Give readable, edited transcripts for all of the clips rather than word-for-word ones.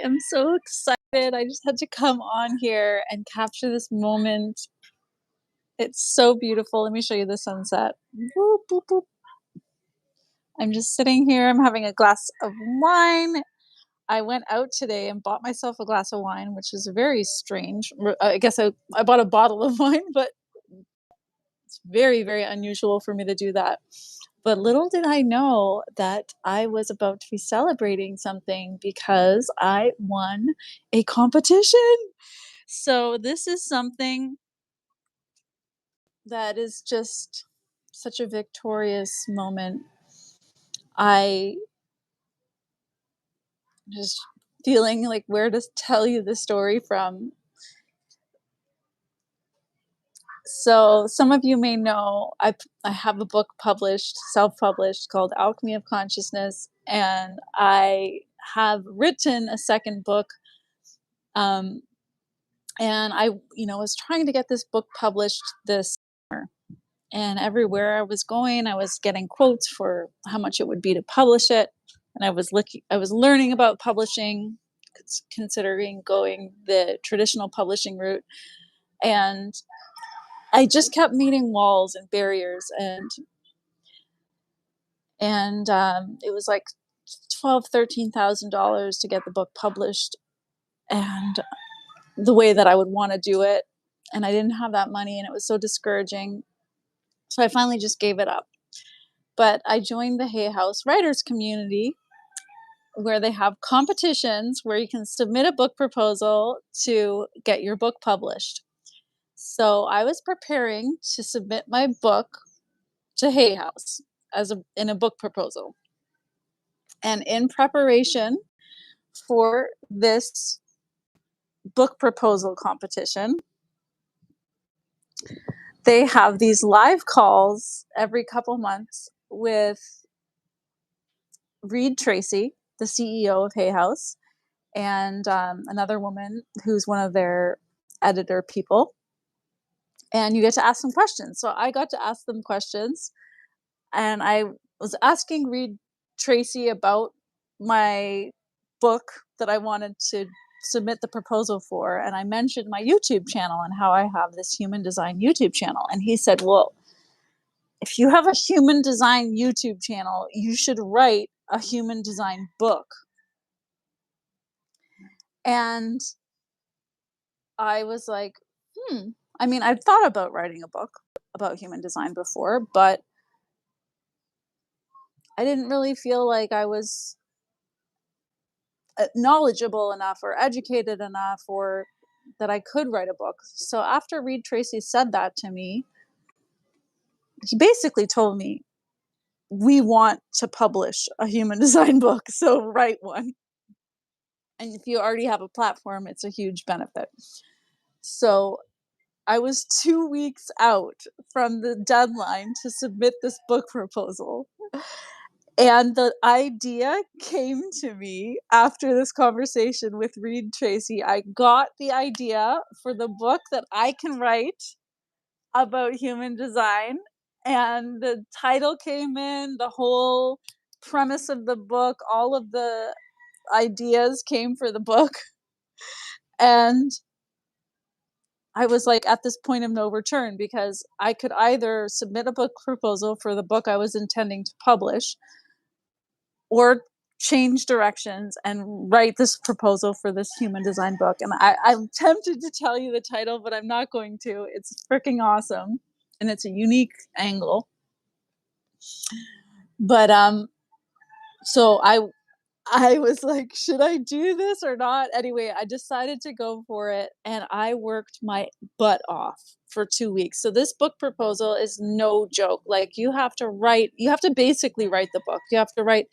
am so excited. I just had to come on here and capture this moment. It's so beautiful. Let me show you the sunset. Boop, boop, boop. I'm just sitting here. I'm having a glass of wine. I went out today and bought myself a glass of wine, which is very strange. I guess I bought a bottle of wine, but it's very, very unusual for me to do that. But little did I know that I was about to be celebrating something because I won a competition. So this is something that is just such a victorious moment. I just feeling like where to tell you the story from. So some of you may know I have a book published, self-published, called Alchemy of Consciousness, and I have written a second book. Um, and I, was trying to get this book published this summer. And everywhere I was going, I was getting quotes for how much it would be to publish it. And I was learning about publishing, considering going the traditional publishing route. And I just kept meeting walls and barriers, and it was like $13,000 to get the book published, and the way that I would want to do it, and I didn't have that money, and it was so discouraging. So I finally just gave it up. But I joined the Hay House writers community, where they have competitions where you can submit a book proposal to get your book published. So I was preparing to submit my book to Hay House in a book proposal. And in preparation for this book proposal competition, they have these live calls every couple months with Reed Tracy, the CEO of Hay House, and another woman who's one of their editor people. And you get to ask them questions. So I got to ask them questions, and I was asking Reed Tracy about my book that I wanted to submit the proposal for. And I mentioned my YouTube channel and how I have this human design YouTube channel. And he said, well, if you have a human design YouTube channel, you should write a human design book. And I was like, I mean, I've thought about writing a book about human design before, but I didn't really feel like I was knowledgeable enough or educated enough or that I could write a book. So after Reed Tracy said that to me, he basically told me, we want to publish a human design book, so write one. And if you already have a platform, it's a huge benefit. So I was 2 weeks out from the deadline to submit this book proposal. And the idea came to me after this conversation with Reed Tracy. I got the idea for the book that I can write about human design, and the title came in, the whole premise of the book, all of the ideas came for the book. And I was like at this point of no return, because I could either submit a book proposal for the book I was intending to publish, or change directions and write this proposal for this human design book. And I'm tempted to tell you the title, but I'm not going to. It's freaking awesome, and it's a unique angle. But so I was like, should I do this or not? Anyway, I decided to go for it, and I worked my butt off for 2 weeks. So this book proposal is no joke. Like, you have to basically write the book. You have to write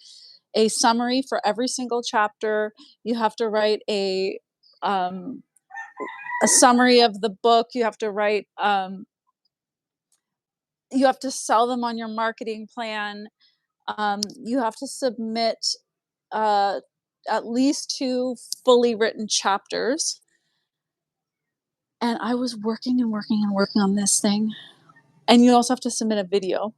a summary for every single chapter. You have to write a summary of the book. You have to write, you have to sell them on your marketing plan. You have to submit at least 2 fully written chapters. And I was working and working and working on this thing. And you also have to submit a video.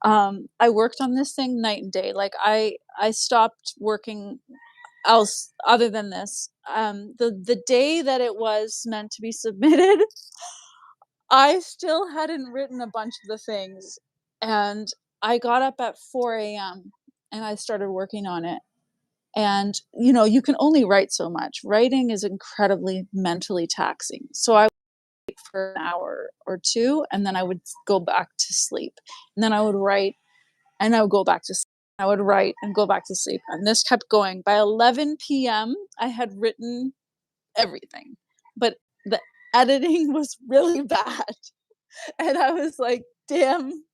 I worked on this thing night and day. Like, I stopped working else other than this. The day that it was meant to be submitted, I still hadn't written a bunch of the things, and I got up at 4 a.m. and I started working on it. And you can only write so much. Writing is incredibly mentally taxing. So I would write for an hour or two, and then I would go back to sleep. And then I would write, and I would go back to sleep. I would write and go back to sleep. And this kept going. By 11 p.m., I had written everything, but the editing was really bad. And I was like, damn,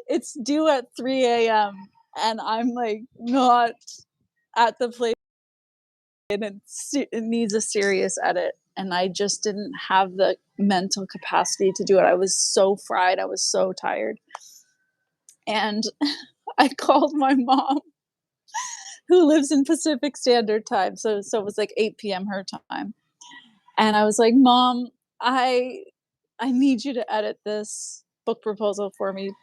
it's due at 3 a.m. And I'm like not at the place, and it needs a serious edit. And I just didn't have the mental capacity to do it. I was so fried. I was so tired. And I called my mom, who lives in Pacific Standard Time. So it was like 8 p.m. her time. And I was like, Mom, I need you to edit this book proposal for me.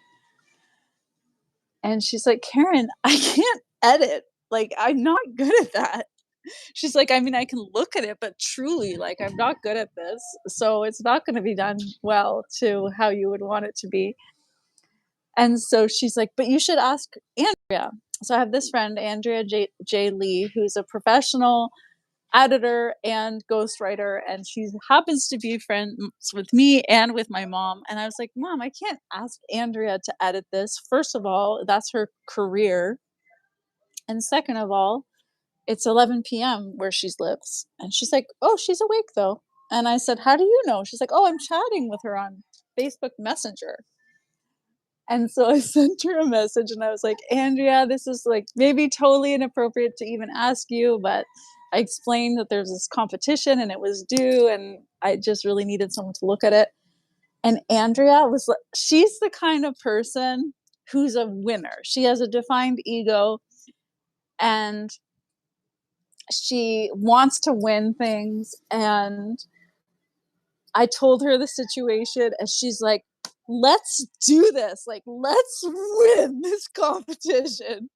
And she's like, Karen, I can't edit. Like, I'm not good at that. She's like, I mean, I can look at it, but truly, like, I'm not good at this. So it's not going to be done well to how you would want it to be. And so she's like, but you should ask Andrea. So I have this friend, Andrea J. Lee, who's a professional editor and ghostwriter, and she happens to be friends with me and with my mom. And I was like, Mom, I can't ask Andrea to edit this. First of all, that's her career. And second of all, it's 11 p.m. where she lives. And she's like, oh, she's awake though. And I said, how do you know? She's like, oh, I'm chatting with her on Facebook Messenger. And so I sent her a message and I was like, Andrea, this is like maybe totally inappropriate to even ask you, but I explained that there's this competition and it was due and I just really needed someone to look at it. And Andrea was like, she's the kind of person who's a winner. She has a defined ego and she wants to win things. And I told her the situation and she's like, let's do this. Like, let's win this competition.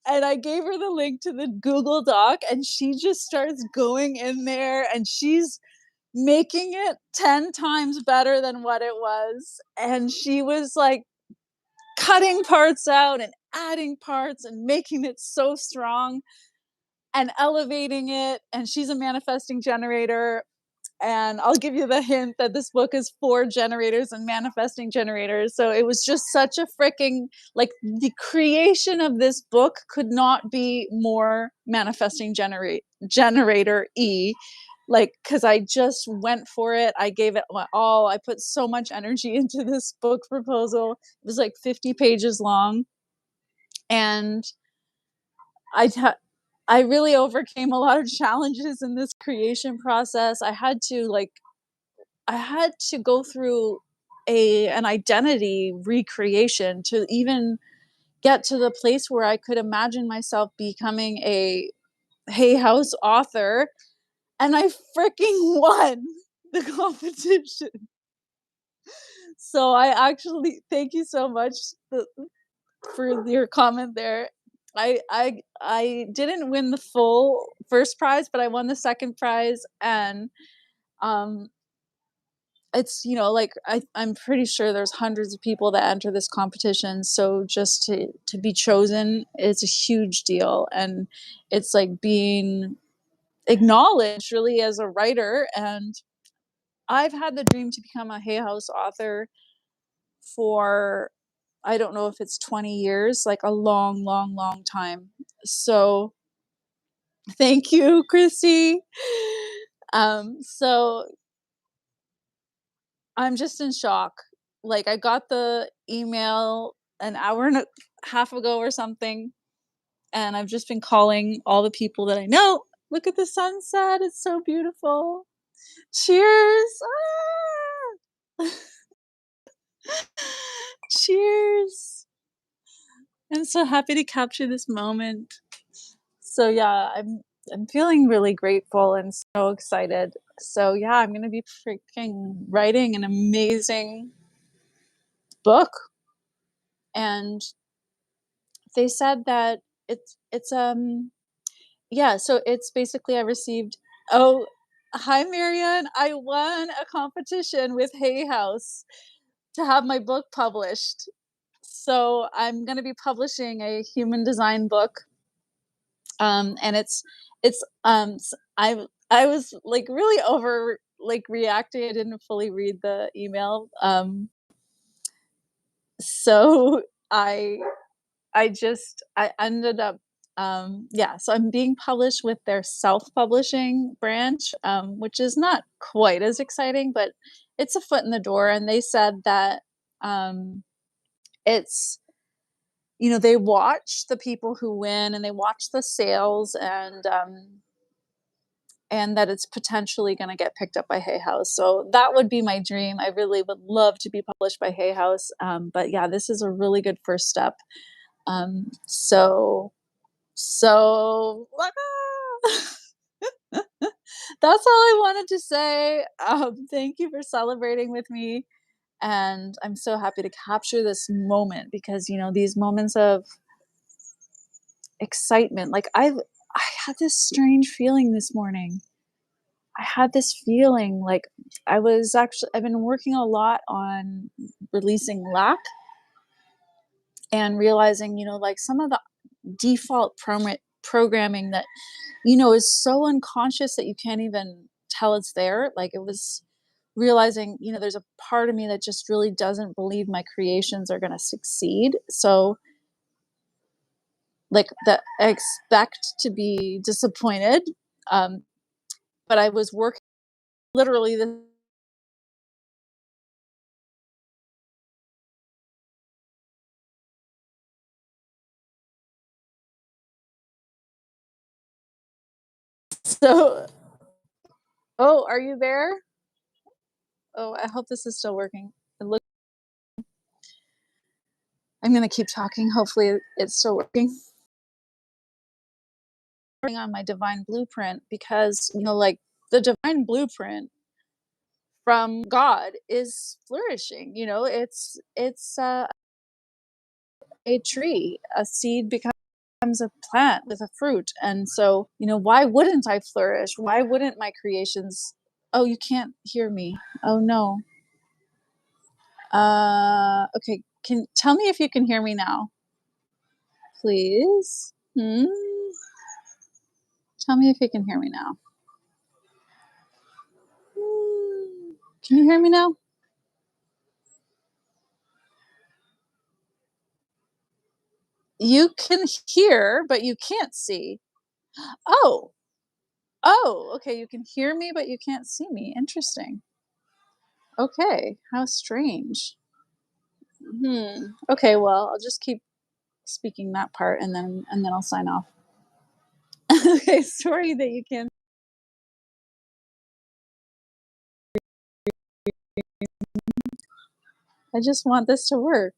And I gave her the link to the Google Doc and she just starts going in there and she's making it 10 times better than what it was. And she was like cutting parts out and adding parts and making it so strong and elevating it. And she's a manifesting generator. And I'll give you the hint that this book is for generators and manifesting generators. So it was just such a freaking, like, the creation of this book could not be more manifesting generator like, because I just went for it. I gave it all. I put so much energy into this book proposal. It was like 50 pages long. And I really overcame a lot of challenges in this creation process. I had to go through an identity recreation to even get to the place where I could imagine myself becoming a Hay House author, and I freaking won the competition. So I actually thank you so much for your comment there. I didn't win the full first prize, but I won the second prize, and um it's like I'm pretty sure there's hundreds of people that enter this competition, so just to be chosen is a huge deal, and it's like being acknowledged really as a writer. And I've had the dream to become a Hay House author for, I don't know if it's 20 years, like a long, long, long time. So thank you, Christy. So I'm just in shock. Like, I got the email an hour and a half ago or something, and I've just been calling all the people that I know. Look at the sunset. It's so beautiful. Cheers. Ah! Cheers. I'm so happy to capture this moment. So yeah, I'm feeling really grateful and so excited. So yeah, I'm gonna be freaking writing an amazing book. And they said that it's Yeah, so it's basically I received oh, hi, Marianne. I won a competition with Hay House to have my book published. So I'm gonna be publishing a human design book, and I was, like, really like, reacting. I didn't fully read the email, so I I ended up, yeah, so I'm being published with their self-publishing branch, which is not quite as exciting, but it's a foot in the door, and they said that, it's they watch the people who win, and they watch the sales, and that it's potentially gonna get picked up by Hay House, so that would be my dream. I really would love to be published by Hay House, but yeah, this is a really good first step. So that's all I wanted to say. Thank you for celebrating with me, and I'm so happy to capture this moment because these moments of excitement. Like I had this strange feeling this morning. I had this feeling like I've been working a lot on releasing lack and realizing like some of the default programming that is so unconscious that you can't even tell it's there. Like it was realizing, there's a part of me that just really doesn't believe my creations are going to succeed. So, like, that I expect to be disappointed. Um, but I was working literally the so. Oh, are you there? Oh, I hope this is still working. It looks. I'm gonna keep talking. Hopefully, it's still working. On my divine blueprint because like the divine blueprint from God is flourishing. It's a tree. A seed becomes a plant with a fruit, and so why wouldn't I flourish? Why wouldn't my creations? Oh, you can't hear me. Oh no. Okay. Can tell me if you can hear me now, please. Tell me if you can hear me now. Can you hear me now? You can hear, but you can't see. Oh, oh, okay. You can hear me, but you can't see me. Interesting. Okay, how strange. Okay, well, I'll just keep speaking that part, and then I'll sign off. Okay, sorry that you can't. I just want this to work.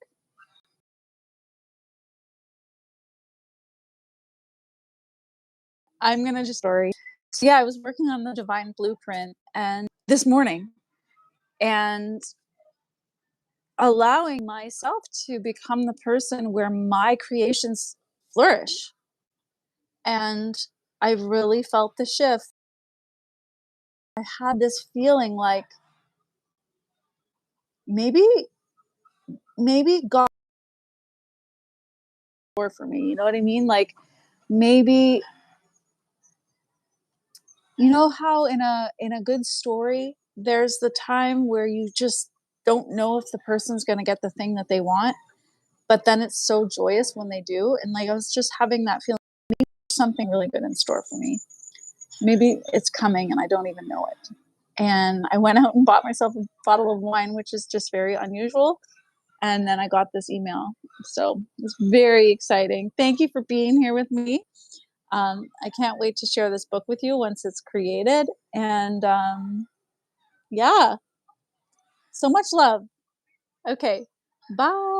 I'm gonna just story. So yeah, I was working on the divine blueprint and this morning, and allowing myself to become the person where my creations flourish. And I really felt the shift. I had this feeling like maybe God for me. You know what I mean? Like maybe how in a good story there's the time where you just don't know if the person's going to get the thing that they want, but then it's so joyous when they do. And like I was just having that feeling something really good in store for me. Maybe it's coming and I don't even know it. And I went out and bought myself a bottle of wine, which is just very unusual. And then I got this email. So it's very exciting. Thank you for being here with me. I can't wait to share this book with you once it's created. And yeah, so much love. Okay, bye.